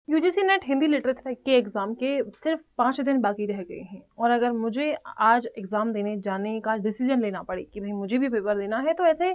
UGC net Hindi literature के exam के सिर्फ 5 दिन बाकी रह गए हैं और अगर मुझे आज एग्ज़ाम देने जाने का डिसीजन लेना पड़े कि भाई मुझे भी पेपर देना है, तो ऐसे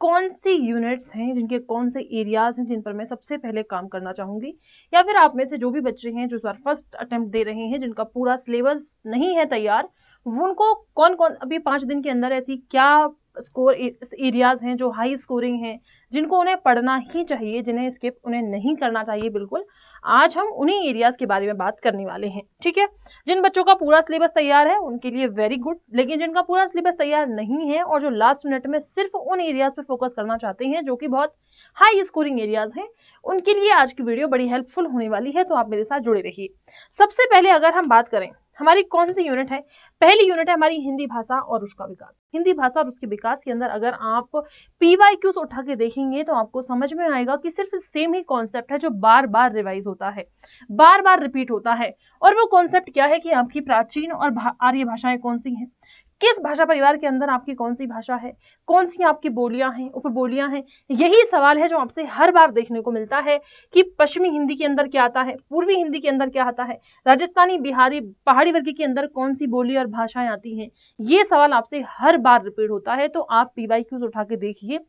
कौन सी यूनिट्स हैं, जिनके कौन से एरियाज़ हैं जिन पर मैं सबसे पहले काम करना चाहूँगी, या फिर आप में से जो भी बच्चे हैं जो इस बार फर्स्ट अटेम्प्ट दे रहे हैं, जिनका पूरा सिलेबस नहीं है तैयार, वो उनको कौन कौन अभी 5 दिन के अंदर ऐसी क्या स्कोर एरियाज़ हैं जो हाई स्कोरिंग हैं, जिनको उन्हें पढ़ना ही चाहिए, जिन्हें स्किप उन्हें नहीं करना चाहिए बिल्कुल। आज हम उन्हीं एरियाज़ के बारे में बात करने वाले हैं, ठीक है। जिन बच्चों का पूरा सिलेबस तैयार है उनके लिए वेरी गुड, लेकिन जिनका पूरा सिलेबस तैयार नहीं है और जो लास्ट मिनट में सिर्फ उन एरियाज़ पे फोकस करना चाहते हैं जो कि बहुत हाई स्कोरिंग एरियाज़ हैं, उनके लिए आज की वीडियो बड़ी हेल्पफुल होने वाली है, तो आप मेरे साथ जुड़े रहिए। सबसे पहले अगर हम बात करें हमारी कौन सी यूनिट है, पहली यूनिट है हमारी हिंदी भाषा और उसका विकास। हिंदी भाषा और उसके विकास के अंदर अगर आप पीवाईक्यूज उठा के देखेंगे तो आपको समझ में आएगा कि सिर्फ सेम ही कॉन्सेप्ट है जो बार बार रिवाइज होता है, बार बार रिपीट होता है। और वो कॉन्सेप्ट क्या है कि आपकी प्राचीन और आर्य भाषाएं कौन सी हैं, किस भाषा परिवार के अंदर आपकी कौन सी भाषा है, कौन सी आपकी बोलियां हैं, उपबोलियां हैं। यही सवाल है जो आपसे हर बार देखने को मिलता है कि पश्चिमी हिंदी के अंदर क्या आता है, पूर्वी हिंदी के अंदर क्या आता है, राजस्थानी, बिहारी, पहाड़ी वर्ग के अंदर कौन सी बोली और भाषाएं आती हैं। ये सवाल आपसे हर बार रिपीट होता है। तो आप पीवाईक्यूज उठा के देखिए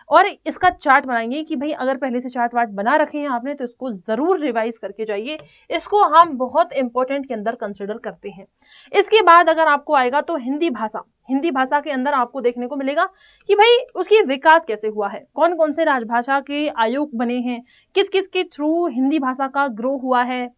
और इसका चार्ट बनाइए कि भाई अगर पहले से चार्ट वार्ट बना रखे हैं आपने तो इसको जरूर रिवाइज करके जाइए। इसको हम बहुत इंपॉर्टेंट के अंदर कंसिडर करते हैं। इसके बाद अगर आपको आएगा तो हिंदी भाषा के अंदर आपको देखने को मिलेगा कि भाई उसकी विकास कैसे हुआ है, कौन कौन से राजभाषा के आयोग बने हैं, किस किस के थ्रू हिंदी भाषा का ग्रो हुआ है,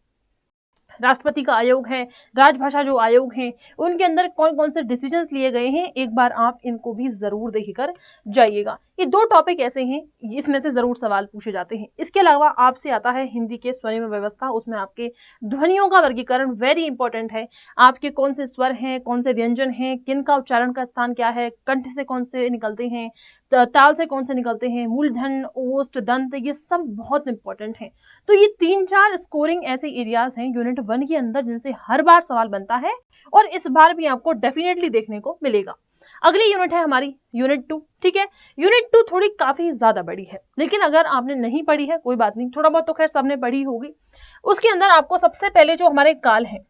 राष्ट्रपति का आयोग है, राजभाषा जो आयोग हैं उनके अंदर कौन कौन से डिसीजंस लिए गए हैं, एक बार आप इनको भी जरूर देखकर जाइएगा। ये 2 टॉपिक ऐसे हैं इसमें से जरूर सवाल पूछे जाते हैं। इसके अलावा आपसे आता है हिंदी के स्वनिम व्यवस्था, उसमें आपके ध्वनियों का वर्गीकरण वेरी इंपॉर्टेंट है। आपके कौन से स्वर हैं, कौन से व्यंजन हैं, किन का उच्चारण का स्थान क्या है, कंठ से कौन से निकलते हैं, ताल से कौन से निकलते हैं, मूलधन, ओष्ठ, दंत, ये सब बहुत इंपॉर्टेंट है। तो ये 3-4 स्कोरिंग ऐसे एरियाज हैं यूनिट 1 के अंदर जिनसे हर बार सवाल बनता है और इस बार भी आपको डेफिनेटली देखने को मिलेगा। अगली यूनिट है हमारी यूनिट 2, ठीक है। यूनिट 2 थोड़ी काफी ज्यादा बड़ी है, लेकिन अगर आपने नहीं पढ़ी है कोई बात नहीं, थोड़ा बहुत तो खैर सबने पढ़ी होगी। उसके अंदर आपको सबसे पहले जो हमारे काल हैं,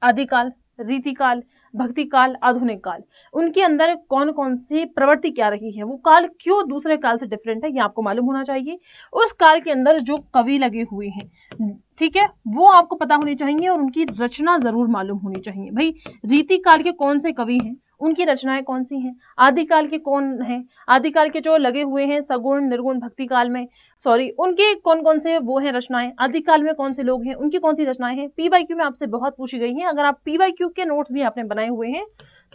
आदिकाल, रीतिकाल, भक्ति काल, आधुनिक काल, उनके अंदर कौन कौन सी प्रवृत्ति क्या रही है, वो काल क्यों दूसरे काल से डिफरेंट है, ये आपको मालूम होना चाहिए। उस काल के अंदर जो कवि लगे हुए हैं, ठीक है, वो आपको पता होनी चाहिए और उनकी रचना जरूर मालूम होनी चाहिए। भाई रीति काल के कौन से कवि हैं, उनकी रचनाएं कौन सी हैं, आदिकाल के कौन हैं, आदिकाल के जो लगे हुए हैं सगुण निर्गुण भक्ति काल में, सॉरी, उनके कौन कौन से वो हैं रचनाएं, आदिकाल में कौन से लोग हैं, उनकी कौन सी रचनाएं हैं। पीवाईक्यू में आपसे बहुत पूछी गई हैं। अगर आप पीवाईक्यू के नोट्स भी आपने बनाए हुए हैं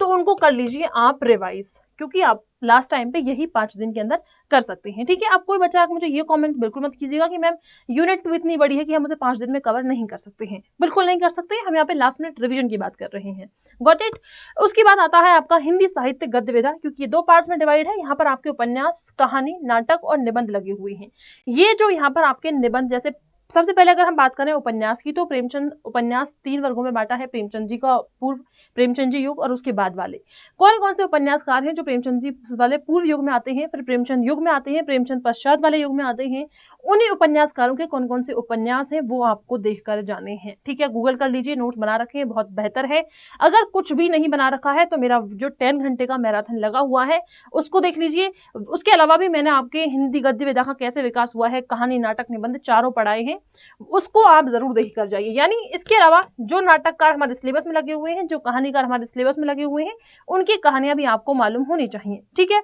तो उनको कर लीजिए आप रिवाइज, क्योंकि आप लास्ट टाइम पे यही 5 दिन के अंदर कर सकते हैं, ठीक है। अब कोई बच्चा मुझे ये कमेंट बिल्कुल मत कीजिएगा कि मैम यूनिट 2 इतनी बड़ी है कि हम उसे 5 दिन में कवर नहीं कर सकते हैं। बिल्कुल नहीं कर सकते, हम यहाँ पे लास्ट मिनट रिवीजन की बात कर रहे हैं। Got it. उसके बाद आता है आपका हिंदी साहित्य गद्य विधा, क्योंकि ये 2 पार्ट्स में डिवाइड है। यहाँ पर आपके उपन्यास, कहानी, नाटक और निबंध लगे हुए हैं। ये जो यहाँ पर आपके निबंध, जैसे सबसे पहले अगर हम बात करें उपन्यास की, तो प्रेमचंद उपन्यास 3 वर्गों में बांटा है। प्रेमचंद जी का पूर्व प्रेमचंद जी युग और उसके बाद वाले। कौन कौन से उपन्यासकार हैं जो प्रेमचंद जी वाले पूर्व युग में आते हैं, फिर प्रेमचंद युग में आते हैं, प्रेमचंद पश्चात वाले युग में आते हैं, उन्हीं उपन्यासकारों के कौन कौन से उपन्यास हैं वो आपको देखकर जाने हैं, ठीक है। गूगल कर लीजिए, नोट्स बना रखे हैं, बहुत बेहतर है। अगर कुछ भी नहीं बना रखा है तो मेरा जो 10 घंटे का मैराथन लगा हुआ है उसको देख लीजिए। उसके अलावा भी मैंने आपके हिंदी गद्य विधा का कैसे विकास हुआ है, कहानी, नाटक, निबंध, चारों पढ़ाए हैं, उसको आप जरूर देख कर जाइए। यानी इसके अलावा जो नाटककार हमारे सिलेबस में लगे हुए हैं, जो कहानीकार हमारे सिलेबस में लगे हुए हैं, उनकी कहानियां भी आपको मालूम होनी चाहिए, ठीक है।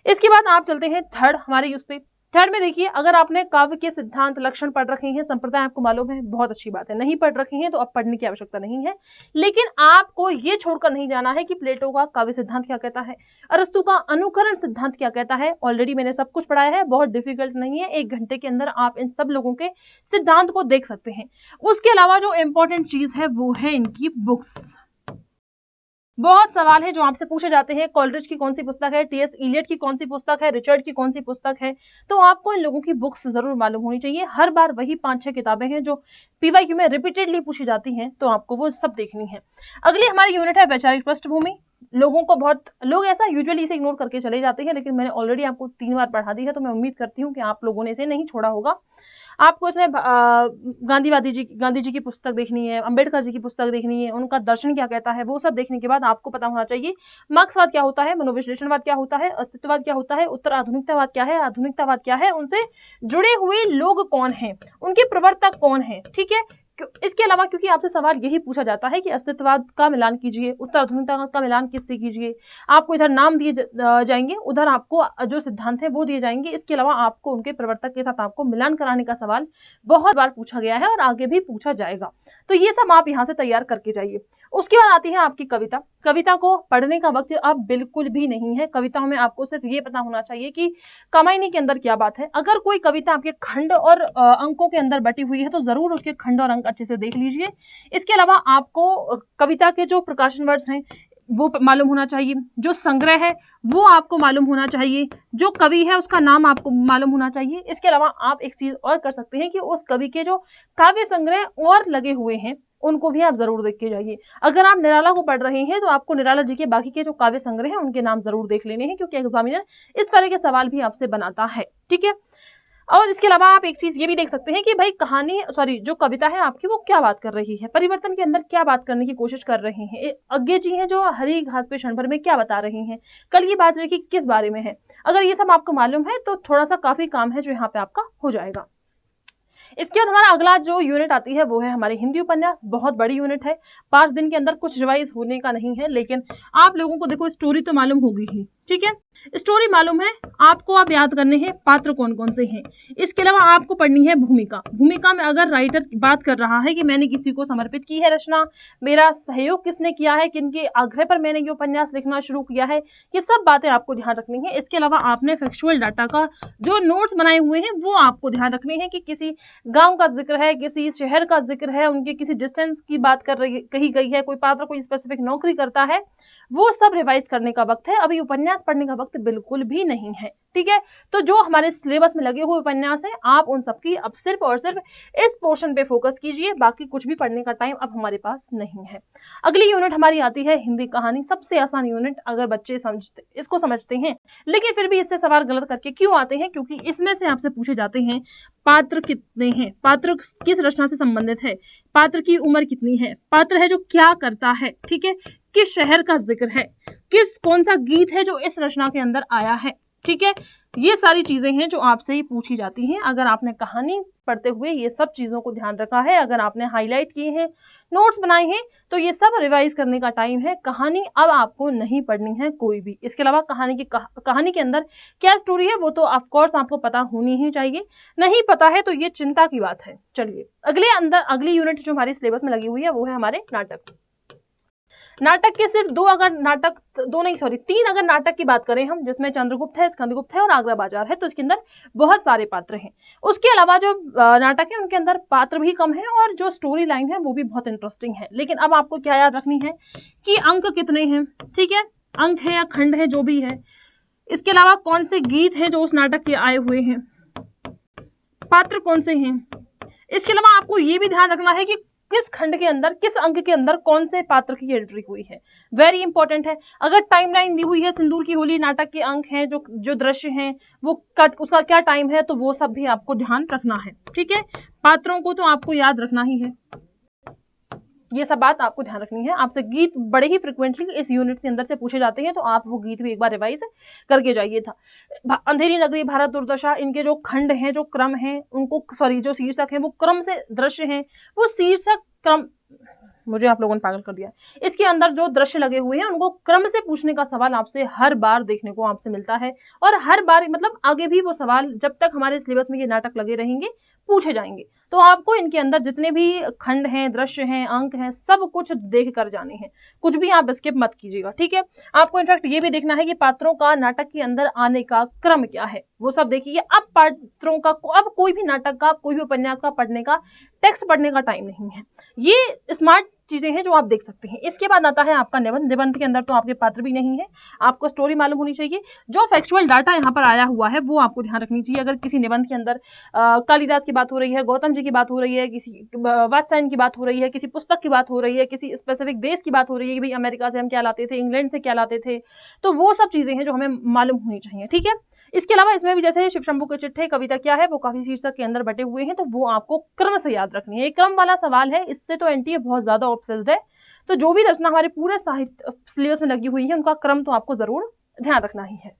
इसके बाद आप चलते हैं थर्ड हमारे यूज पे। थर्ड में देखिए, अगर आपने काव्य के सिद्धांत, लक्षण पढ़ रखे हैं, संप्रदाय आपको मालूम है, बहुत अच्छी बात है। नहीं पढ़ रखे हैं तो अब पढ़ने की आवश्यकता नहीं है, लेकिन आपको ये छोड़कर नहीं जाना है कि प्लेटो का काव्य सिद्धांत क्या कहता है, अरस्तु का अनुकरण सिद्धांत क्या कहता है। ऑलरेडी मैंने सब कुछ पढ़ाया है, बहुत डिफिकल्ट नहीं है, 1 घंटे के अंदर आप इन सब लोगों के सिद्धांत को देख सकते हैं। उसके अलावा जो इंपॉर्टेंट चीज है वो है इनकी बुक्स। बहुत सवाल है जो आपसे पूछे जाते हैं, कॉलरिज की कौन सी पुस्तक है, टीएस इलियट की कौन सी पुस्तक है, रिचर्ड की कौन सी पुस्तक है, तो आपको इन लोगों की बुक्स जरूर मालूम होनी चाहिए। हर बार वही 5-6 किताबें हैं जो पीवाईक्यू में रिपीटेडली पूछी जाती हैं, तो आपको वो सब देखनी है। अगली हमारी यूनिट है वैचारिक पृष्ठभूमि। लोगों को बहुत लोग ऐसा यूजुअली इसे इग्नोर करके चले जाते हैं, लेकिन मैंने ऑलरेडी आपको 3 बार पढ़ा दी है, तो मैं उम्मीद करती हूँ कि आप लोगों ने इसे नहीं छोड़ा होगा। आपको इसमें गांधी जी की पुस्तक देखनी है, अंबेडकर जी की पुस्तक देखनी है, उनका दर्शन क्या कहता है, वो सब देखने के बाद आपको पता होना चाहिए मार्क्सवाद क्या होता है, मनोविश्लेषणवाद क्या होता है, अस्तित्ववाद क्या होता है, उत्तर आधुनिकतावाद क्या है, आधुनिकतावाद क्या है, उनसे जुड़े हुए लोग कौन हैं, उनके प्रवर्तक कौन है। ठीक है, इसके अलावा क्योंकि आपसे सवाल यही पूछा जाता है कि अस्तित्ववाद का मिलान कीजिए, उत्तर आधुनिकता का मिलान किससे कीजिए, आपको इधर नाम दिए जाएंगे, उधर आपको जो सिद्धांत है वो दिए जाएंगे। इसके अलावा आपको उनके प्रवर्तक के साथ आपको मिलान कराने का सवाल बहुत बार पूछा गया है और आगे भी पूछा जाएगा, तो ये सब आप यहाँ से तैयार करके जाइए। उसके बाद आती है आपकी कविता। कविता को पढ़ने का वक्त अब बिल्कुल भी नहीं है। कविताओं में आपको सिर्फ ये पता होना चाहिए कि कामायनी के अंदर क्या बात है। अगर कोई कविता आपके खंड और अंकों के अंदर बटी हुई है तो जरूर उसके खंड और अंक अच्छे से देख लीजिए। इसके अलावा आपको कविता के जो प्रकाशन वर्ष हैं वो मालूम होना चाहिए, जो संग्रह है वो आपको मालूम होना चाहिए, जो कवि है उसका नाम आपको मालूम होना चाहिए। इसके अलावा आप एक चीज और कर सकते हैं कि उस कवि के जो काव्य संग्रह और लगे हुए हैं उनको भी आप जरूर देख के जाइए। अगर आप निराला को पढ़ रहे हैं तो आपको निराला जी के बाकी के जो काव्य संग्रह हैं उनके नाम जरूर देख लेने हैं, क्योंकि एग्जामिनर इस तरह के सवाल भी आपसे बनाता है। ठीक है, और इसके अलावा आप एक चीज ये भी देख सकते हैं कि भाई जो कविता है आपकी वो क्या बात कर रही है, परिवर्तन के अंदर क्या बात करने की कोशिश कर रहे हैं। अज्ञे जी हैं जो हरी घास पे क्षण भर में क्या बता रहे हैं, कल की बाजरे की किस बारे में है। अगर ये सब आपको मालूम है तो थोड़ा सा काफी काम है जो यहाँ पे आपका हो जाएगा। इसके बाद हमारा अगला जो यूनिट आती है वो है हमारी हिंदी उपन्यास। बहुत बड़ी यूनिट है, 5 दिन के अंदर कुछ रिवाइज होने का नहीं है, लेकिन आप लोगों को देखो स्टोरी तो मालूम होगी ही। ठीक है, स्टोरी मालूम है आपको, आप याद करने हैं पात्र कौन कौन से हैं। इसके अलावा आपको पढ़नी है भूमिका। भूमिका में अगर राइटर बात कर रहा है कि मैंने किसी को समर्पित की है रचना, मेरा सहयोग किसने किया है, किनके आग्रह पर मैंने ये उपन्यास लिखना शुरू किया है, ये सब बातें आपको ध्यान रखनी है। इसके अलावा आपने फैक्चुअल डाटा का जो नोट्स बनाए हुए हैं वो आपको ध्यान रखने हैं कि किसी गांव का जिक्र है, किसी शहर का जिक्र है, उनके किसी डिस्टेंस की बात कही गई है, कोई पात्र कोई स्पेसिफिक नौकरी करता है, वो सब रिवाइज करने का वक्त है। अभी उपन्यास पढ़ने का वक्त बिल्कुल भी नहीं है। ठीक है, तो जो हमारे सिलेबस में लगे हुए उपन्यास हैं आप उन सबकी अब सिर्फ और सिर्फ इस पोर्शन पे फोकस कीजिए, बाकी कुछ भी पढ़ने का टाइम अब हमारे पास नहीं है। अगली यूनिट हमारी आती है हिंदी कहानी। सबसे आसान यूनिट अगर बच्चे इसको समझते हैं, लेकिन फिर भी इससे सवाल गलत करके क्यों आते हैं, क्योंकि इसमें से आपसे पूछे जाते हैं पात्र कितने हैं, पात्र किस रचना से संबंधित है, पात्र की उम्र कितनी है, पात्र है जो क्या करता है, ठीक है, किस शहर का जिक्र है, कौन सा गीत है जो इस रचना के अंदर आया है। ठीक है, ये सारी चीजें हैं जो आपसे ही पूछी जाती हैं। अगर आपने कहानी पढ़ते हुए ये सब चीजों को ध्यान रखा है, अगर आपने हाईलाइट किए हैं, नोट्स बनाए हैं, तो ये सब रिवाइज करने का टाइम है। कहानी अब आपको नहीं पढ़नी है कोई भी। इसके अलावा कहानी के अंदर क्या स्टोरी है वो तो ऑफ कोर्स आपको पता होनी ही चाहिए, नहीं पता है तो ये चिंता की बात है। चलिए अगली यूनिट जो हमारे सिलेबस में लगी हुई है वो है हमारे नाटक। नाटक के सिर्फ तीन अगर नाटक की बात करें हम, जिसमें चंद्रगुप्त है, स्कंदगुप्त है और आगरा बाजार है, तो इसके अंदर बहुत सारे पात्र हैं। उसके अलावा जो नाटक है उनके अंदर पात्र भी कम है और जो स्टोरी लाइन है वो भी बहुत इंटरेस्टिंग है। लेकिन अब आपको क्या याद रखनी है कि अंक कितने हैं। ठीक है, अंक है या खंड है जो भी है, इसके अलावा कौन से गीत हैं जो उस नाटक के आए हुए हैं, पात्र कौन से हैं। इसके अलावा आपको ये भी ध्यान रखना है कि किस खंड के अंदर, किस अंक के अंदर कौन से पात्र की एंट्री हुई है, वेरी इंपॉर्टेंट है। अगर टाइमलाइन दी हुई है, सिंदूर की होली नाटक के अंक हैं, जो दृश्य हैं वो उसका क्या टाइम है, तो वो सब भी आपको ध्यान रखना है। ठीक है, पात्रों को तो आपको याद रखना ही है, ये सब बात आपको ध्यान रखनी है। आपसे गीत बड़े ही फ्रिक्वेंटली इस यूनिट के अंदर से पूछे जाते हैं, तो आप वो गीत भी एक बार रिवाइज करके जाइए था। अंधेरी नगरी, भारत दुर्दशा, इनके जो खंड हैं, जो क्रम हैं, जो शीर्षक हैं वो क्रम से दृश्य हैं, वो शीर्षक क्रम, मुझे आप लोगों ने पागल कर दिया। इसके अंदर जो दृश्य लगे हुए हैं उनको क्रम से पूछने का सवाल आपसे हर बार देखने को आपसे मिलता है, और हर बार मतलब आगे भी वो सवाल जब तक हमारे सिलेबस में ये नाटक लगे रहेंगे पूछे जाएंगे। तो आपको इनके अंदर जितने भी खंड हैं, दृश्य हैं, अंक हैं, सब कुछ देख कर जाने हैं, कुछ भी आप स्किप मत कीजिएगा। ठीक है, आपको इनफैक्ट ये भी देखना है कि पात्रों का नाटक के अंदर आने का क्रम क्या है। वो सब देखिए। अब पात्रों का, अब कोई भी नाटक का, कोई भी उपन्यास का पढ़ने का, टेक्स्ट पढ़ने का टाइम नहीं है। ये स्मार्ट चीजें हैं जो आप देख सकते हैं। इसके बाद आता है आपका निबंध। निबंध के अंदर तो आपके पात्र भी नहीं है, आपको स्टोरी मालूम होनी चाहिए। जो फैक्चुअल डाटा यहाँ पर आया हुआ है वो आपको ध्यान रखनी चाहिए। अगर किसी निबंध के अंदर कालिदास की बात हो रही है, गौतम जी की बात हो रही है, किसी वात्स्यायन की बात हो रही है, किसी पुस्तक की बात हो रही है, किसी स्पेसिफिक देश की बात हो रही है कि भाई अमेरिका से हम क्या लाते थे, इंग्लैंड से क्या लाते थे, तो वो सब चीजें हैं जो हमें मालूम होनी चाहिए। ठीक है, इसके अलावा इसमें भी जैसे शिव शंभू के चिट्ठे कविता क्या है, वो काफी शीर्षक के अंदर बटे हुए हैं, तो वो आपको क्रम से याद रखनी है। एक क्रम वाला सवाल है, इससे तो एनटीए बहुत ज्यादा ऑब्सेस्ड है। तो जो भी रचना हमारे पूरे साहित्य सिलेबस में लगी हुई है उनका क्रम तो आपको जरूर ध्यान रखना ही है।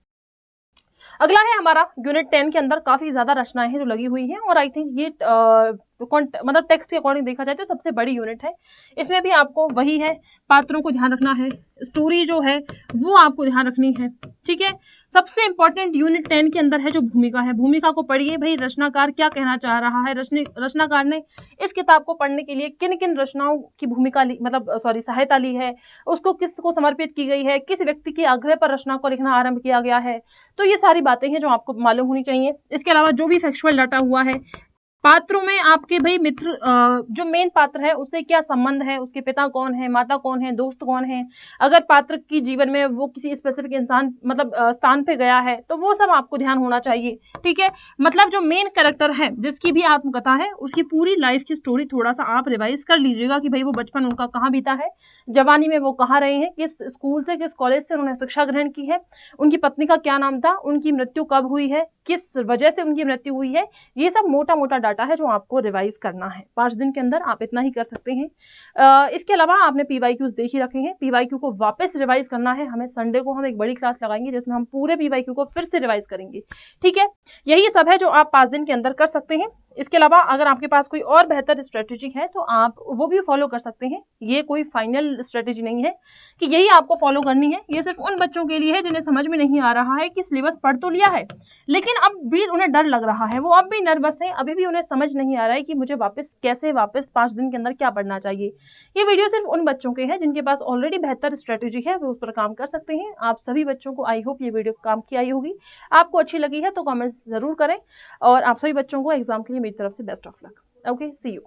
अगला है हमारा यूनिट 10 के अंदर काफी ज्यादा रचनाएं हैं जो लगी हुई हैं, और आई थिंक ये मतलब टेक्स्ट के अकॉर्डिंग देखा जाए तो सबसे बड़ी यूनिट है। इसमें भी आपको वही है, पात्रों को ध्यान रखना है, स्टोरी जो है वो आपको ध्यान रखनी है। ठीक है, सबसे इंपॉर्टेंट यूनिट 10 के अंदर है जो भूमिका है। भूमिका को पढ़िए भाई, रचनाकार क्या कहना चाह रहा है, रचनाकार ने इस किताब को पढ़ने के लिए किन किन रचनाओं की भूमिका ली, मतलब सॉरी सहायता ली है, उसको किसको समर्पित की गई है, किस व्यक्ति के आग्रह पर रचना को लिखना आरंभ किया गया है। तो ये सारी बातें हैं जो आपको मालूम होनी चाहिए। इसके अलावा जो भी फैक्चुअल डाटा हुआ है, पात्रों में आपके भाई मित्र, जो मेन पात्र है उससे क्या संबंध है, उसके पिता कौन है, माता कौन है, दोस्त कौन है, अगर पात्र की जीवन में वो किसी स्पेसिफिक इंसान मतलब स्थान पे गया है तो वो सब आपको ध्यान होना चाहिए। ठीक है, मतलब जो मेन कैरेक्टर है जिसकी भी आत्मकथा है उसकी पूरी लाइफ की स्टोरी थोड़ा सा आप रिवाइज कर लीजिएगा कि भाई वो बचपन उनका कहाँ बीता है, जवानी में वो कहाँ रहे हैं, किस स्कूल से किस कॉलेज से उन्होंने शिक्षा ग्रहण की है, उनकी पत्नी का क्या नाम था, उनकी मृत्यु कब हुई है, किस वजह से उनकी मृत्यु हुई है। ये सब मोटा मोटा डाटा है जो आपको रिवाइज करना है 5 दिन के अंदर, आप इतना ही कर सकते हैं। इसके अलावा आपने पीवाईक्यूज देख ही रखे हैं, पीवाईक्यू को वापस रिवाइज करना है हमें। संडे को हम एक बड़ी क्लास लगाएंगे जिसमें हम पूरे पीवाईक्यू को फिर से रिवाइज करेंगे। ठीक है, यही सब है जो आप 5 दिन के अंदर कर सकते हैं। इसके अलावा अगर आपके पास कोई और बेहतर स्ट्रेटेजी है तो आप वो भी फॉलो कर सकते हैं। ये कोई फाइनल स्ट्रेटेजी नहीं है कि यही आपको फॉलो करनी है। ये सिर्फ उन बच्चों के लिए है जिन्हें समझ में नहीं आ रहा है कि सिलेबस पढ़ तो लिया है लेकिन अब भी उन्हें डर लग रहा है, वो अब भी नर्वस है, अभी भी उन्हें समझ नहीं आ रहा है कि मुझे वापस 5 दिन के अंदर क्या पढ़ना चाहिए। ये वीडियो सिर्फ उन बच्चों के हैं जिनके पास ऑलरेडी बेहतर स्ट्रेटेजी है, वो उस पर काम कर सकते हैं। आप सभी बच्चों को आई होप ये वीडियो काम की आई होगी। आपको अच्छी लगी है तो कमेंट्स जरूर करें, और आप सभी बच्चों को एग्जाम के लिए मेरी तरफ से best of luck. Okay, see you.